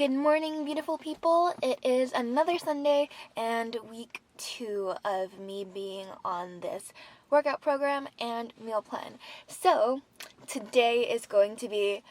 Good morning, beautiful people. It is another Sunday and week 2 of me being on this workout program and meal plan. So today is going to be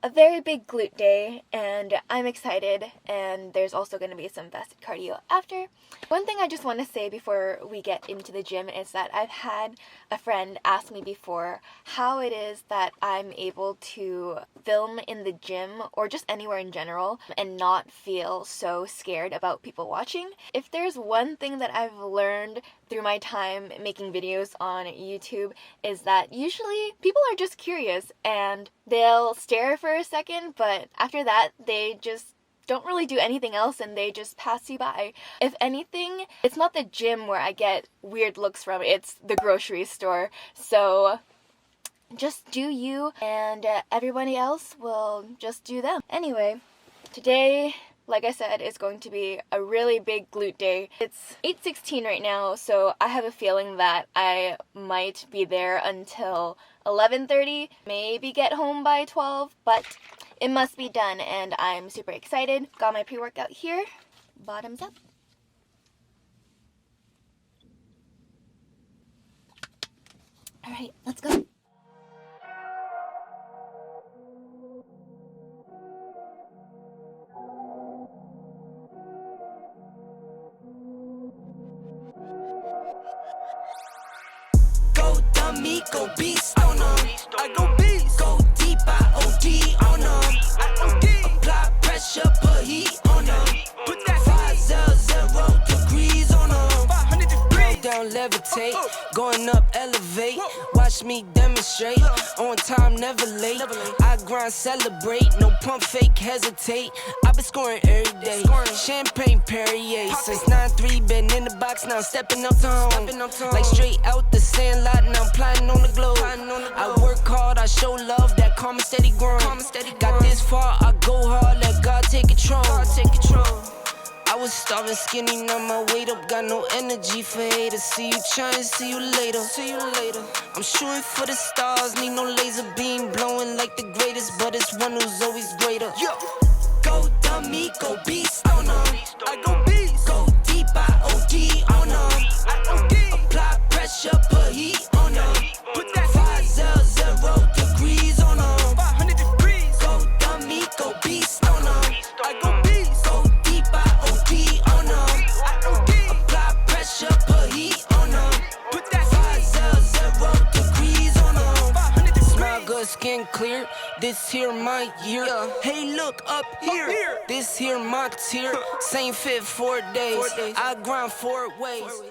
a very big glute day and I'm excited, and there's also going to be some fasted cardio after. One thing I just want to say before we get into the gym is that I've had a friend ask me before how it is that I'm able to film in the gym or just anywhere in general and not feel so scared about people watching. If there's one thing that I've learned through my time making videos on YouTube is that usually people are just curious and they'll stare for a second, but after that they just don't really do anything else and they just pass you by. If anything, it's not the gym where I get weird looks from, it's the grocery store. So just do you, and everybody else will just do them. Anyway, today, like I said, is going to be a really big glute day. It's 8:16 right now, so I have a feeling that I might be there until 11:30, maybe get home by 12, but it must be done and I'm super excited. Got my pre-workout here, bottoms up. Alright, let's go. Go dummy, go beast on them. I go beast. Go deep, I OD on them. I OD. Apply pressure, put heat on them. Put that 500 degrees on them. 500 degrees. Down, levitate. Going up, elevate. Watch me demonstrate. On time, never late. I grind, celebrate. No pump, fake, hesitate. I've been scoring every day. Champagne Perrier. Since 9-3, been in the box, now I'm stepping up to home. Like straight out the sand lot, now I'm plotting on the globe. I work hard, I show love, that calm and steady grind. Got this far, I go hard, let God take control. I was starving skinny, now my weight up, got no energy for haters. See you trying, see you later. I'm shooting for the stars, need no laser beam, blowing like the greatest, but it's one who's always greater. Go dummy, go beast on them. I go beast. Go deep, I OD on them. I OD. Apply pressure, put heat on them. Put that 500 degrees on them. 500 degrees. Go dummy, go beast on them. I go beast. Go deep, I OD on them. I OD. Apply pressure, put heat on them. Put that 500 degrees on them. 500 degrees. Smile good, skin clear. This here my year. Hey, look up here. This here my tier. Same fit 4 days. I grind 4 ways.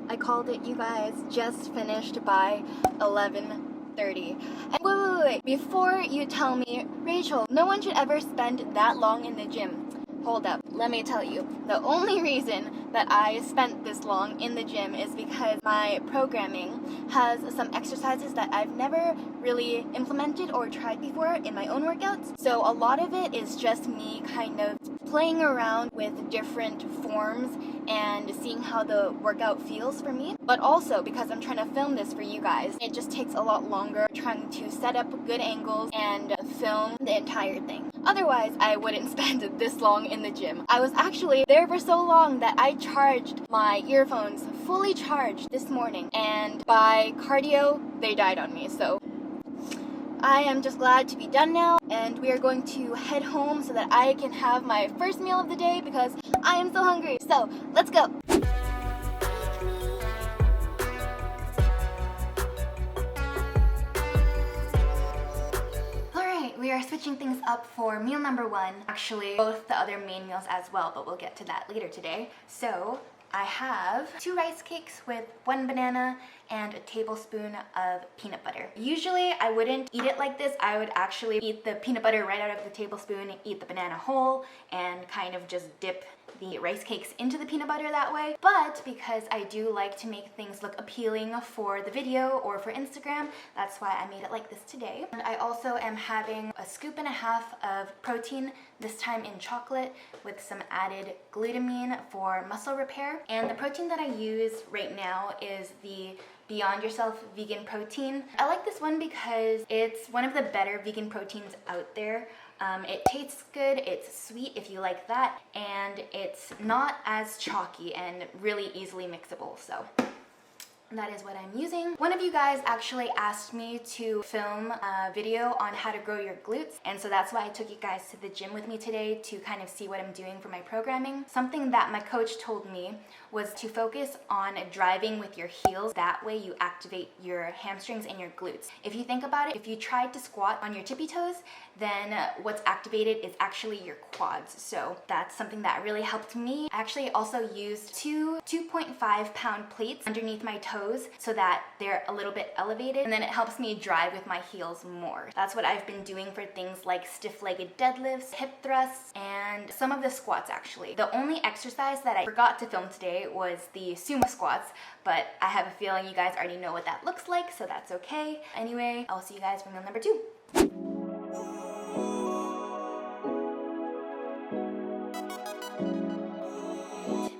I called it, you guys. Just finished by 11:30. And wait. Before you tell me, Rachel, no one should ever spend that long in the gym. Hold up, let me tell you. The only reason that I spent this long in the gym is because my programming has some exercises that I've never really implemented or tried before in my own workouts. So a lot of it is just me kind of playing around with different forms and seeing how the workout feels for me. But also because I'm trying to film this for you guys, it just takes a lot longer trying to set up good angles and film the entire thing. Otherwise, I wouldn't spend this long in the gym. I was actually there for so long that I charged my earphones fully charged this morning, and by cardio, they died on me. So I am just glad to be done now, and we are going to head home so that I can have my first meal of the day because I am so hungry. So let's go. We are switching things up for meal number 1. Actually, both the other main meals as well, but we'll get to that later today. So I have 2 rice cakes with 1 banana and a tablespoon of peanut butter. Usually I wouldn't eat it like this. I would actually eat the peanut butter right out of the tablespoon, eat the banana whole, and kind of just dip the rice cakes into the peanut butter that way. But because I do like to make things look appealing for the video or for Instagram, that's why I made it like this today. And I also am having a 1.5 scoops of protein, this time in chocolate, with some added glutamine for muscle repair. And the protein that I use right now is the Beyond Yourself vegan protein. I like this one because it's one of the better vegan proteins out there. It tastes good, it's sweet if you like that, and it's not as chalky and really easily mixable, so that is what I'm using. One of you guys actually asked me to film a video on how to grow your glutes, and so that's why I took you guys to the gym with me today to kind of see what I'm doing for my programming. Something that my coach told me was to focus on driving with your heels. That way you activate your hamstrings and your glutes. If you think about it, if you tried to squat on your tippy toes, then what's activated is actually your quads. So that's something that really helped me. I actually also used two 2.5 pound plates underneath my toes so that they're a little bit elevated, and then it helps me drive with my heels more. That's what I've been doing for things like stiff-legged deadlifts, hip thrusts, and some of the squats actually. The only exercise that I forgot to film today was the sumo squats, but I have a feeling you guys already know what that looks like, so that's okay. Anyway, I'll see you guys for meal number 2.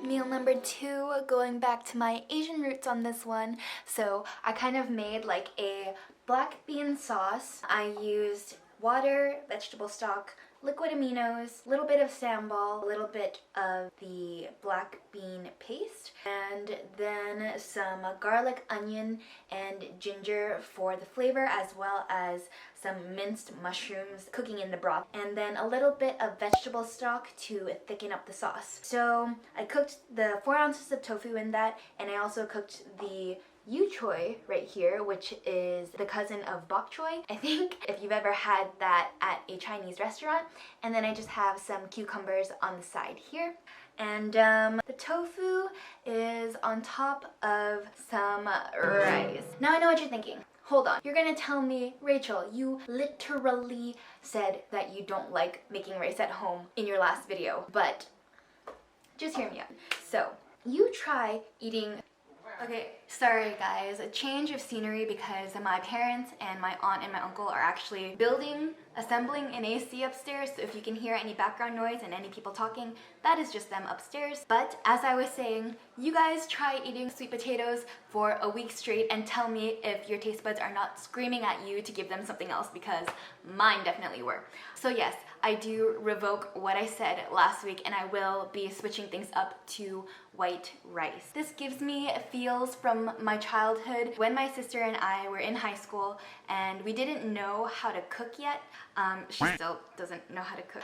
Meal number 2, going back to my Asian roots on this one. So I kind of made like a black bean sauce. I used water, vegetable stock, liquid aminos, a little bit of sambal, a little bit of the black bean paste, and then some garlic, onion, and ginger for the flavor, as well as some minced mushrooms cooking in the broth, and then a little bit of vegetable stock to thicken up the sauce. So I cooked the 4 ounces of tofu in that, and I also cooked the yu choy right here, which is the cousin of bok choy, I think, if you've ever had that at a Chinese restaurant. And then I just have some cucumbers on the side here. And the tofu is on top of some rice. Now I know what you're thinking. Hold on. You're gonna tell me, Rachel, you literally said that you don't like making rice at home in your last video, but just hear me out. So, you try eating. Okay, sorry guys, a change of scenery because my parents and my aunt and my uncle are actually assembling an AC upstairs, so if you can hear any background noise and any people talking, that is just them upstairs. But as I was saying, you guys try eating sweet potatoes for a week straight and tell me if your taste buds are not screaming at you to give them something else, because mine definitely were. So yes, I do revoke what I said last week, and I will be switching things up to white rice. This gives me feels from my childhood when my sister and I were in high school and we didn't know how to cook yet. She still doesn't know how to cook.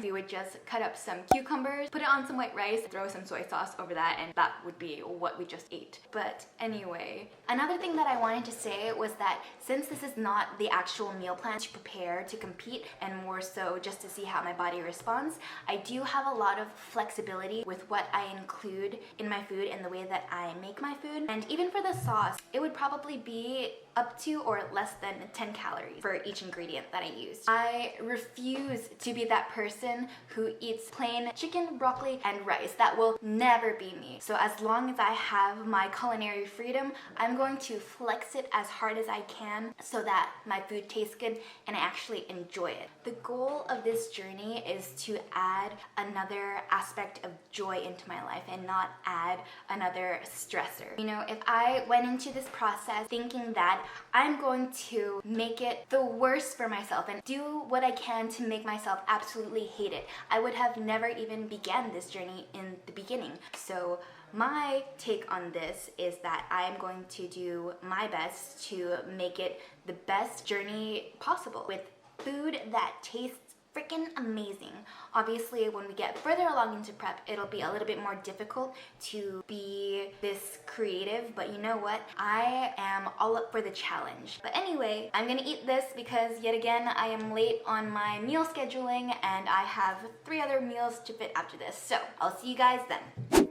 We would just cut up some cucumbers, put it on some white rice, throw some soy sauce over that, and that would be what we just ate. But anyway, another thing that I wanted to say was that since this is not the actual meal plan to prepare to compete, and more so just to see how my body responds, I do have a lot of flexibility with what I include in my food and the way that I make my food. And even for the sauce, it would probably be up to or less than 10 calories for each ingredient that I use. I refuse to be that person who eats plain chicken, broccoli, and rice. That will never be me. So as long as I have my culinary freedom, I'm going to flex it as hard as I can so that my food tastes good and I actually enjoy it. The goal of this journey is to add another aspect of joy into my life and not add another stressor. You know, if I went into this process thinking that I'm going to make it the worst for myself and do what I can to make myself absolutely hate it, I would have never even began this journey in the beginning. So my take on this is that I'm going to do my best to make it the best journey possible with food that tastes freaking amazing. Obviously, when we get further along into prep, it'll be a little bit more difficult to be this creative, but you know what? I am all up for the challenge. But anyway, I'm gonna eat this because yet again, I am late on my meal scheduling and I have 3 other meals to fit after this. So I'll see you guys then.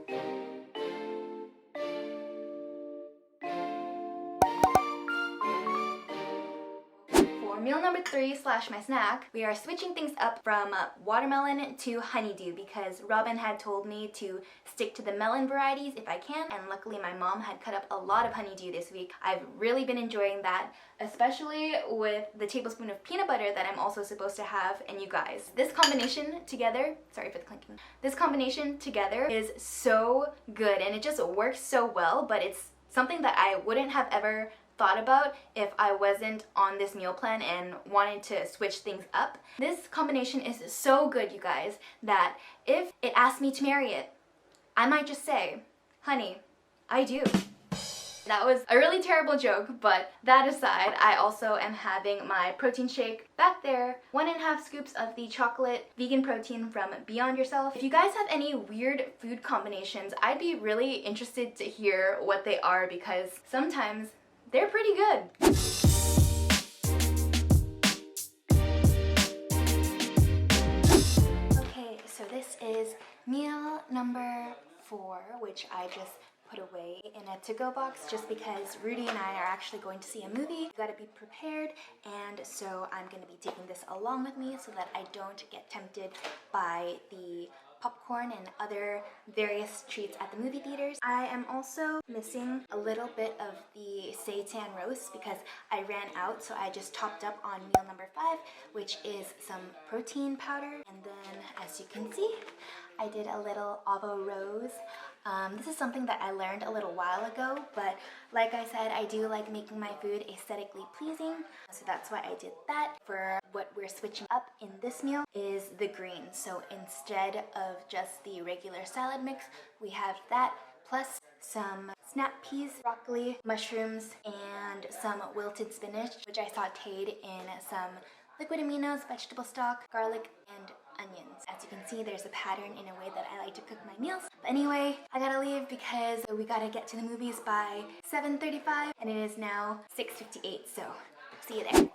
Meal number 3 / my snack, we are switching things up from watermelon to honeydew because Robin had told me to stick to the melon varieties if I can, and luckily my mom had cut up a lot of honeydew this week. I've really been enjoying that, especially with the tablespoon of peanut butter that I'm also supposed to have. And you guys, this combination together, sorry for the clinking, this combination together is so good and it just works so well, but it's something that I wouldn't have ever thought about if I wasn't on this meal plan and wanted to switch things up. This combination is so good, you guys, that if it asked me to marry it, I might just say, honey, I do. That was a really terrible joke, but that aside, I also am having my protein shake back there. 1.5 scoops of the chocolate vegan protein from Beyond Yourself. If you guys have any weird food combinations, I'd be really interested to hear what they are because sometimes they're pretty good. Okay, so this is meal number 4, which I just put away in a to-go box just because Rudy and I are actually going to see a movie. You gotta be prepared, and so I'm gonna be taking this along with me so that I don't get tempted by the popcorn and other various treats at the movie theaters. I am also missing a little bit of the seitan roast because I ran out, so I just topped up on meal number 5, which is some protein powder. And then, as you can see, I did a little avo rose. This is something that I learned a little while ago, but like I said, I do like making my food aesthetically pleasing, so that's why I did that. For what we're switching up in this meal is the greens. So instead of just the regular salad mix, we have that plus some snap peas, broccoli, mushrooms, and some wilted spinach, which I sauteed in some liquid aminos, vegetable stock, garlic, and onions. As you can see, there's a pattern in a way that I like to cook my meals. But anyway, I gotta leave because we gotta get to the movies by 7:35, and it is now 6:58, so see you there.